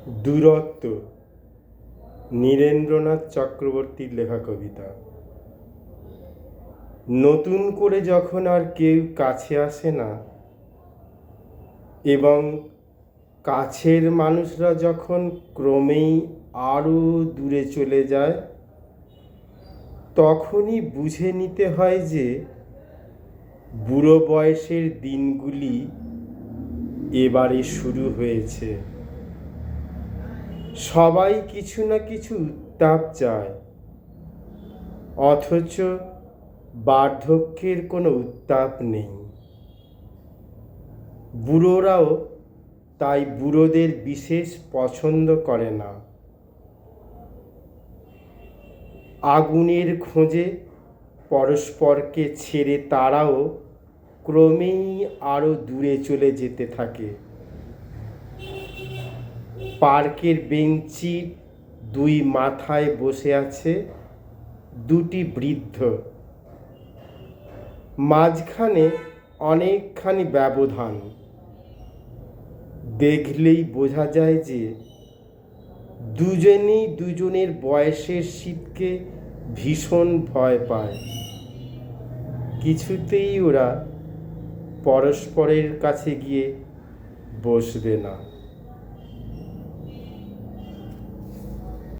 দূরত্ব, নীরেন্দ্রনাথ চক্রবর্তীর লেখা কবিতা। নতুন করে যখন আর কেউ কাছে আসে না এবং কাছের মানুষরা যখন ক্রমেই আরও দূরে চলে যায়, তখনই বুঝে নিতে হয় যে বুড়ো বয়সের দিনগুলি এবারে শুরু হয়েছে। সবাই কিছু না কিছু উত্তাপ চায়, অথচ বার্ধক্যের কোনো উত্তাপ নেই। বুড়োরাও তাই বুড়োদের বিশেষ পছন্দ করে না। আগুনের খোঁজে পরস্পরকে ছেড়ে তারাও ক্রমেই আরও দূরে চলে যেতে থাকে। পার্কের বেঞ্চির দুই মাথায় বসে আছে দুটি বৃদ্ধ। মাঝখানে অনেকখানি ব্যবধান। দেখলেই বোঝা যায় যে দুজনেই দুজনের বয়সের শীতকে ভীষণ ভয় পায়। কিছুতেই ওরা পরস্পরের কাছে গিয়ে বসবে না।